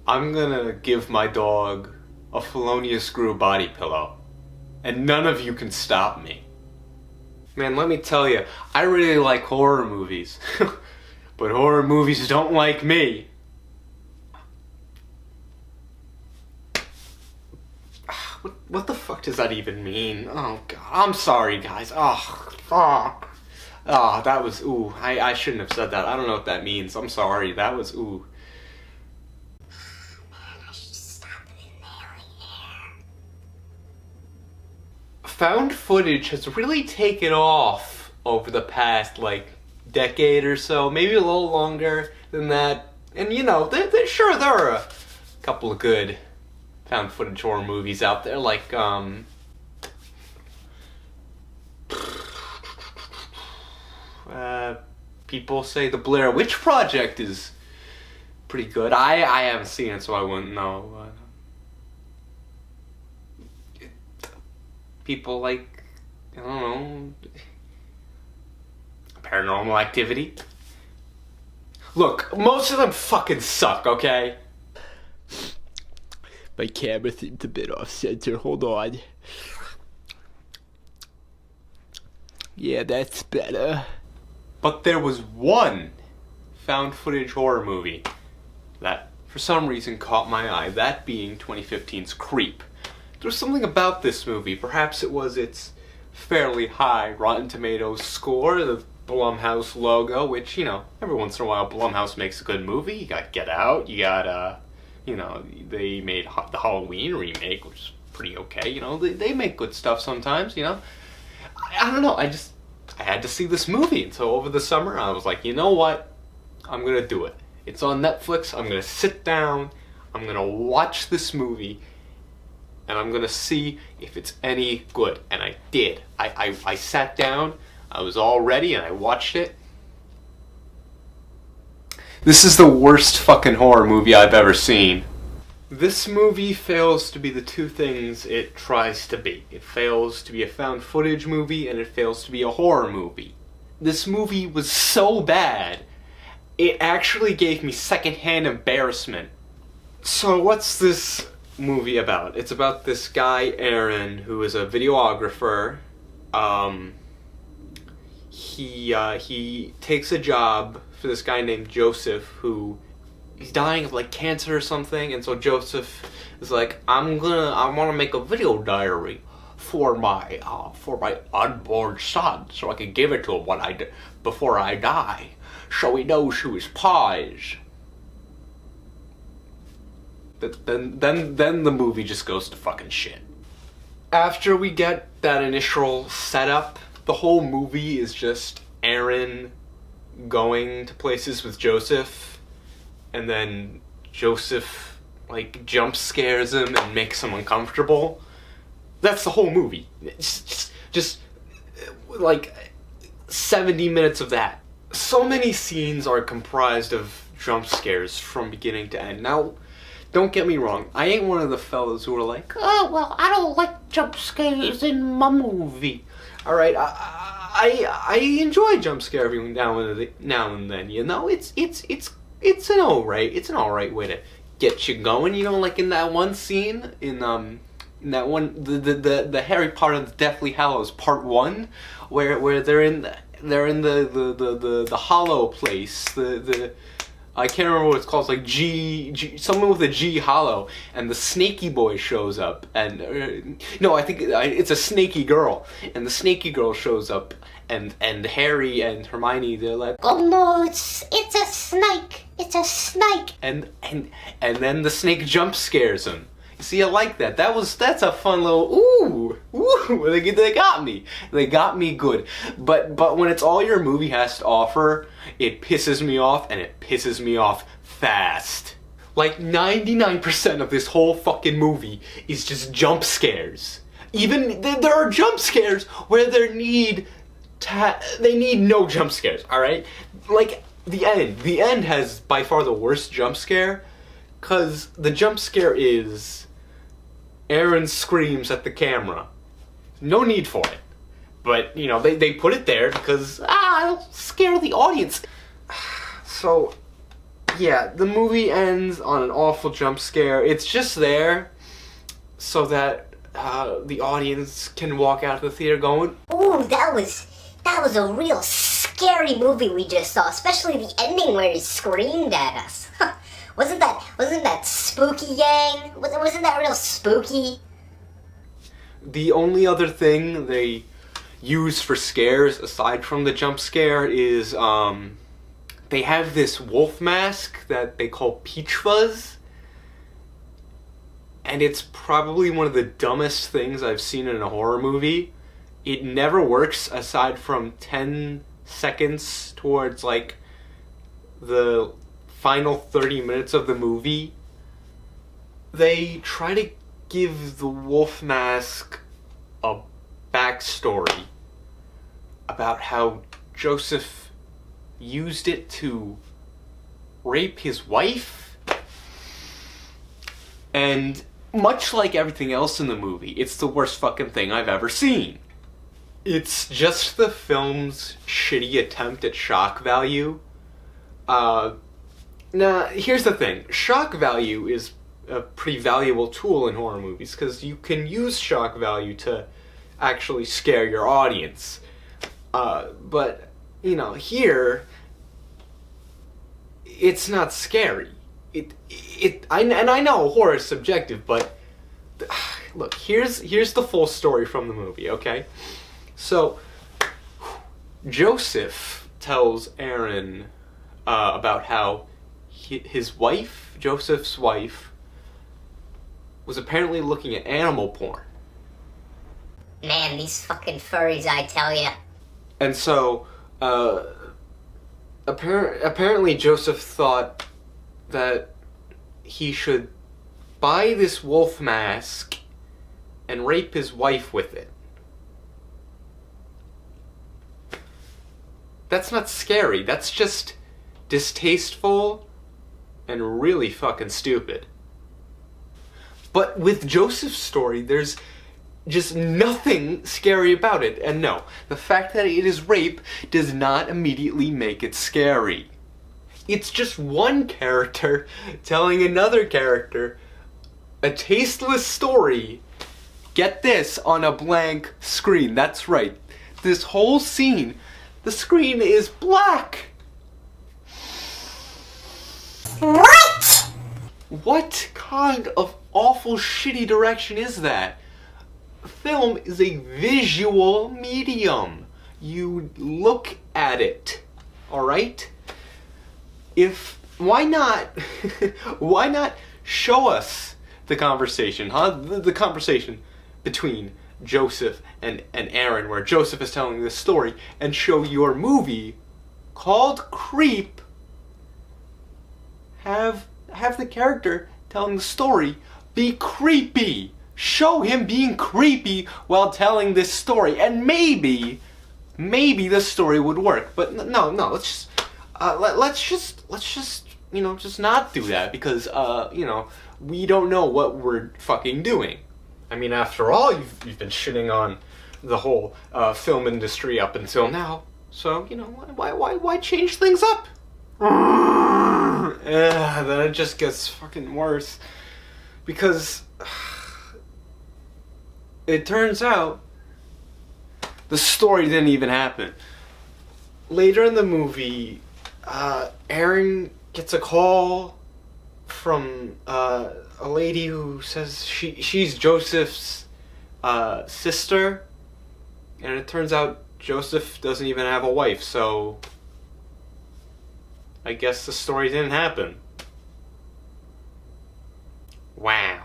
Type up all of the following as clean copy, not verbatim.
I'm gonna give my dog a felonious screw body pillow, and none of you can stop me. Man, let me tell you, I really like horror movies, but horror movies don't like me. What the fuck does that even mean? Oh god, I'm sorry guys. Oh, fuck. Oh, that was, ooh, I shouldn't have said that. I don't know what that means. I'm sorry, that was, ooh. Found footage has really taken off over the past, like, decade or so, maybe a little longer than that. And you know, sure, there are a couple of good found footage horror movies out there, like, people say the Blair Witch Project is pretty good. I haven't seen it, so I wouldn't know. People like, I don't know, Paranormal Activity. Look, most of them fucking suck, okay? My camera seems a bit off center. Hold on. Yeah, that's better. But there was one found footage horror movie that for some reason caught my eye, that being 2015's Creep. There was something about this movie, perhaps it was its fairly high Rotten Tomatoes score, the Blumhouse logo, which, you know, every once in a while Blumhouse makes a good movie. You got Get Out, you got, you know, they made the Halloween remake, which is pretty okay, you know, they make good stuff sometimes, you know. I don't know, I had to see this movie, and so over the summer I was like, you know what, I'm gonna do it. It's on Netflix, I'm gonna sit down, I'm gonna watch this movie, and I'm gonna see if it's any good. And I did. I sat down, I was all ready, and I watched it. This is the worst fucking horror movie I've ever seen. This movie fails to be the two things it tries to be. It fails to be a found footage movie, and it fails to be a horror movie. This movie was so bad, it actually gave me secondhand embarrassment. So what's this movie about? It's about this guy, Aaron, who is a videographer. He takes a job for this guy named Joseph, who he's dying of like cancer or something, and so Joseph is like, I want to make a video diary for my unborn son, so I can give it to him before I die, so he knows who his pa is. Then the movie just goes to fucking shit. After we get that initial setup, the whole movie is just Aaron going to places with Joseph, and then Joseph, like, jump scares him and makes him uncomfortable. That's the whole movie. It's just like 70 minutes of that. So many scenes are comprised of jump scares from beginning to end. Now, don't get me wrong, I ain't one of the fellas who are like, oh, well, I don't like jump scares in my movie. Alright, I enjoy jump scare every now and then, you know? It's an alright way to get you going, you know, like in that one scene, in that one, the Harry Potter and the Deathly Hallows Part 1, where they're in the hollow place, I can't remember what it's called. It's like G someone with a G hollow, and the snaky boy shows up, and no, I think it's a snaky girl, and the snaky girl shows up, and Harry and Hermione, they're like, oh no, it's a snake, and then the snake jump scares him. You see, I like that. That's a fun little ooh. They got me good. But when it's all your movie has to offer, it pisses me off, and it pisses me off fast. Like 99% of this whole fucking movie is just jump scares. Even there are jump scares where they need no jump scares. All right, like the end has by far the worst jump scare, cause the jump scare is Aaron screams at the camera. No need for it. But, you know, they put it there because, it'll scare the audience. So, yeah, the movie ends on an awful jump scare. It's just there so that the audience can walk out of the theater going, Ooh, that was a real scary movie we just saw, especially the ending where he screamed at us. Wasn't that spooky, gang? Wasn't that real spooky? The only other thing they use for scares aside from the jump scare is they have this wolf mask that they call Peach Fuzz, and it's probably one of the dumbest things I've seen in a horror movie. It never works aside from 10 seconds towards like the final 30 minutes of the movie. They try to give the wolf mask a backstory about how Joseph used it to rape his wife. And much like everything else in the movie, it's the worst fucking thing I've ever seen. It's just the film's shitty attempt at shock value. Now, here's the thing. Shock value is a pretty valuable tool in horror movies because you can use shock value to actually scare your audience. But, you know, here, it's not scary. I know horror is subjective, but look, here's the full story from the movie, okay? So, Joseph tells Aaron about how his wife, Joseph's wife, was apparently looking at animal porn. Man, these fucking furries, I tell ya. And so, apparently Joseph thought that he should buy this wolf mask and rape his wife with it. That's not scary. That's just distasteful and really fucking stupid. But with Joseph's story, there's just nothing scary about it. And no, the fact that it is rape does not immediately make it scary. It's just one character telling another character a tasteless story. Get this, on a blank screen. That's right. This whole scene, the screen is black. What? What kind of awful shitty direction is that? Film is a visual medium. You look at it. Alright? Why not show us the conversation, huh? The conversation between Joseph and Aaron, where Joseph is telling this story, and show your movie called Creep. Have the character telling the story be creepy. Show him being creepy while telling this story, and maybe the story would work. But no, let's just just not do that, because we don't know what we're fucking doing. I mean, after all, you've been shitting on the whole film industry up until now, so why change things up? Then it just gets fucking worse, because it turns out the story didn't even happen. Later in the movie, Aaron gets a call from a lady who says she's Joseph's sister, and it turns out Joseph doesn't even have a wife, so I guess the story didn't happen. Wow.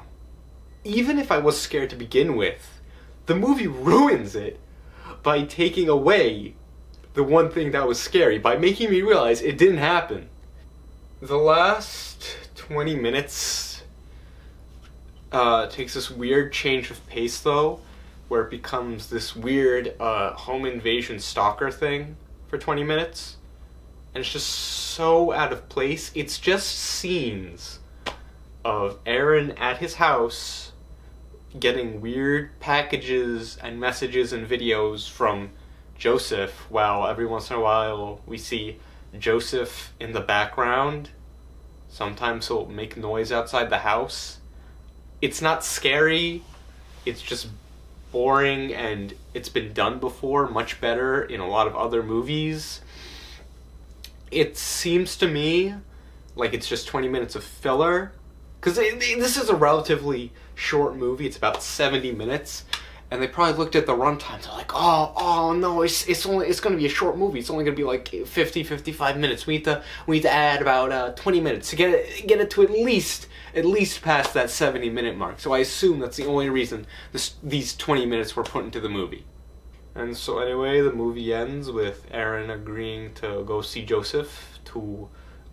Even if I was scared to begin with, the movie ruins it by taking away the one thing that was scary, by making me realize it didn't happen. The last 20 minutes takes this weird change of pace, though, where it becomes this weird home invasion stalker thing for 20 minutes. And it's just so out of place. It's just scenes of Aaron at his house getting weird packages and messages and videos from Joseph, while every once in a while we see Joseph in the background Sometimes he'll make noise outside the house. It's not scary. It's just boring, and it's been done before much better in a lot of other movies. It seems to me like it's just 20 minutes of filler, because this is a relatively short movie. It's about 70 minutes, and they probably looked at the runtime. They're like, oh no, it's going to be a short movie. It's only going to be like 55 minutes. We need to add about 20 minutes to get it to at least past that 70-minute mark. So I assume that's the only reason these 20 minutes were put into the movie. And so anyway, the movie ends with Aaron agreeing to go see Joseph to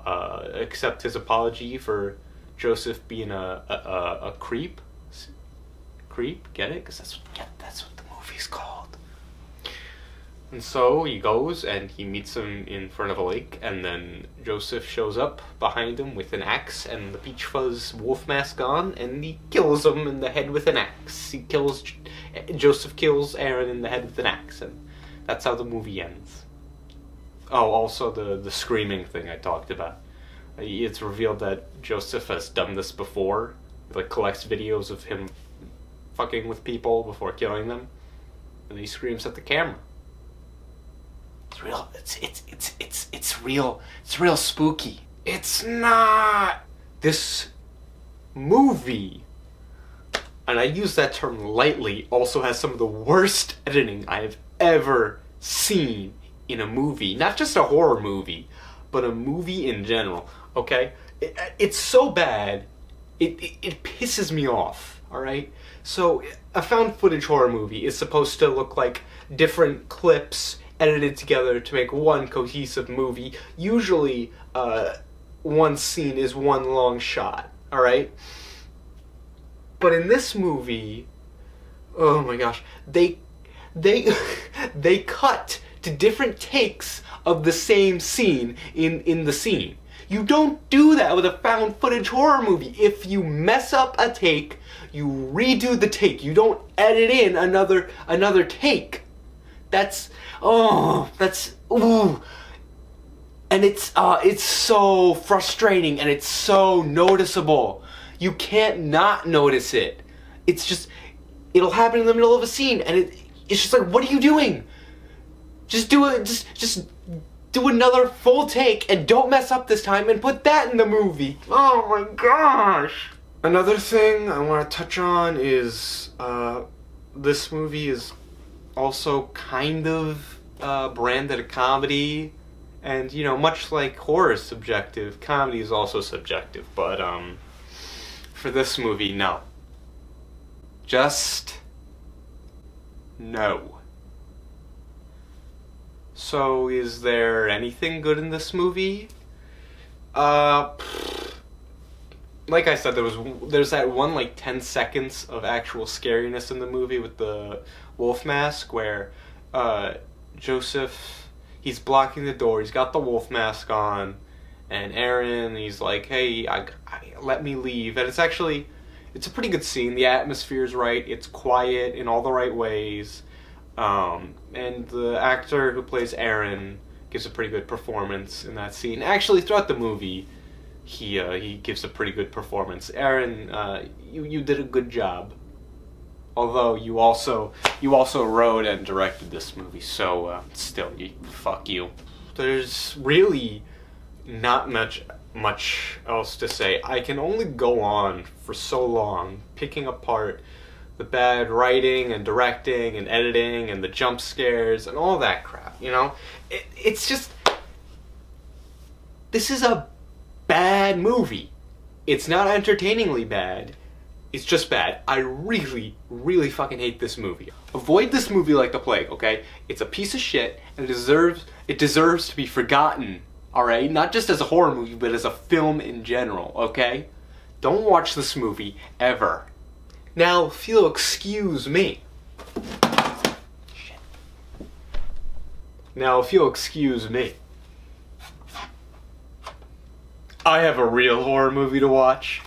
accept his apology for Joseph being a creep. Creep, get it? Because that's what the movie's called. And so he goes and he meets him in front of a lake, and then Joseph shows up behind him with an axe and the Peach Fuzz wolf mask on, and he kills him in the head with an axe. Joseph kills Aaron in the head with an axe, and that's how the movie ends. Oh, also the screaming thing I talked about. It's revealed that Joseph has done this before. Like, collects videos of him fucking with people before killing them, and he screams at the camera. It's real. It's real. It's real spooky. It's not. This movie, and I use that term lightly, also has some of the worst editing I have ever seen in a movie. Not just a horror movie, but a movie in general. Okay, it's so bad, it pisses me off. All right. So a found footage horror movie is supposed to look like different clips edited together to make one cohesive movie. Usually, one scene is one long shot, alright? But in this movie, oh my gosh, they cut to different takes of the same scene in the scene. You don't do that with a found footage horror movie. If you mess up a take, you redo the take. You don't edit in another take. Ooh. And it's so frustrating, and it's so noticeable. You can't not notice it. It's just, it'll happen in the middle of a scene, and it's just like, what are you doing? Just do it, just do another full take, and don't mess up this time, and put that in the movie. Oh my gosh. Another thing I want to touch on is, this movie is also kind of branded a comedy, and, you know, much like horror is subjective, comedy is also subjective, but for this movie, no. Just no. So, is there anything good in this movie? Like I said, there's that one, like, 10 seconds of actual scariness in the movie with the wolf mask, where Joseph, he's blocking the door, he's got the wolf mask on, and Aaron, he's like, hey, let me leave. And it's a pretty good scene. The atmosphere's right, it's quiet in all the right ways, and the actor who plays Aaron gives a pretty good performance in that scene. Actually, throughout the movie, he gives a pretty good performance. Aaron, you did a good job. Although you also wrote and directed this movie, so still, fuck you. There's really not much else to say. I can only go on for so long picking apart the bad writing and directing and editing and the jump scares and all that crap, you know? It's just, this is a bad movie. It's not entertainingly bad. It's just bad. I really, really fucking hate this movie. Avoid this movie like the plague, okay? It's a piece of shit, and it deserves to be forgotten, alright? Not just as a horror movie, but as a film in general, okay? Don't watch this movie, ever. Now, if you'll excuse me. Shit. Now, if you'll excuse me. I have a real horror movie to watch.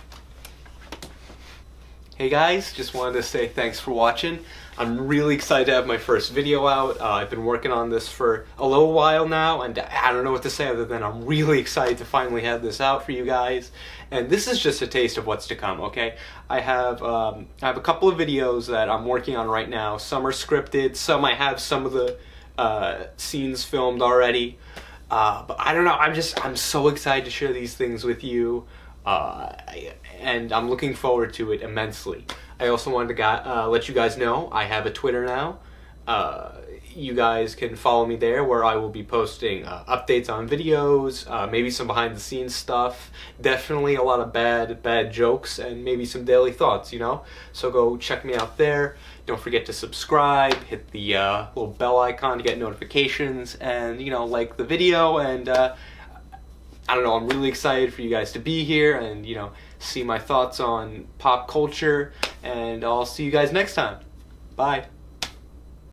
Hey guys, just wanted to say thanks for watching. I'm really excited to have my first video out. I've been working on this for a little while now, and I don't know what to say other than I'm really excited to finally have this out for you guys. And this is just a taste of what's to come, okay? I have a couple of videos that I'm working on right now. Some are scripted, some I have some of the scenes filmed already. But I don't know, I'm so excited to share these things with you. And I'm looking forward to it immensely. I also wanted to let you guys know I have a Twitter now. You guys can follow me there, where I will be posting updates on videos, maybe some behind the scenes stuff, definitely a lot of bad jokes, and maybe some daily thoughts, you know? So go check me out there. Don't forget to subscribe, hit the little bell icon to get notifications, and, you know, like the video, and I don't know, I'm really excited for you guys to be here and, you know, see my thoughts on pop culture, and I'll see you guys next time. Bye.